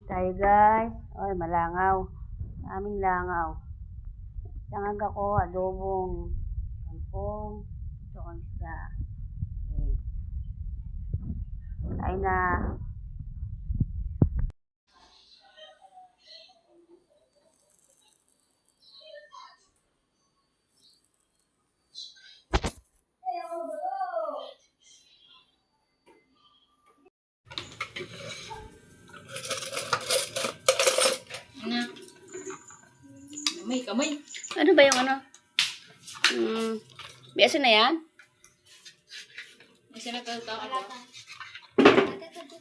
Tayo guys. Oy, malangaw. Aming langaw. Sangag ako, adobong kampong. Ito ang isda. Okay. Kain na. Kamay. Ano ba yung ano? Biasa na yan? Isa na kalta ako.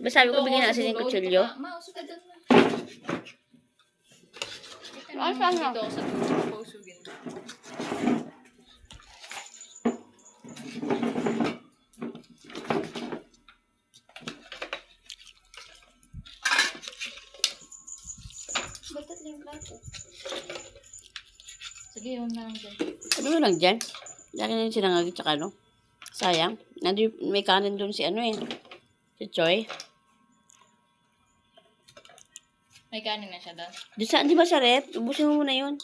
Ba sabi ko bigyan na asin yung kutsilyo? Mausugad doon. Ano saan na? Dito sa pausugin. Ba't lang plato? Sige, yun na lang dyan. Sabi mo lang dyan. Laki na yung sinangag tsaka ano. Sayang. May kanin doon si ano eh. Si Choi. May kanin na siya doon. Di ba sa rep? Ubusin mo muna yun.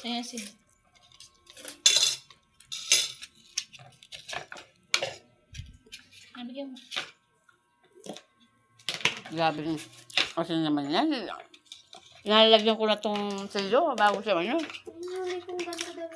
Saya sin. Nabigyan mo. Grabe. Kasi naman yan. Nalalagyan ko na tong selyo bago siya ano. Hindi kung ganda daw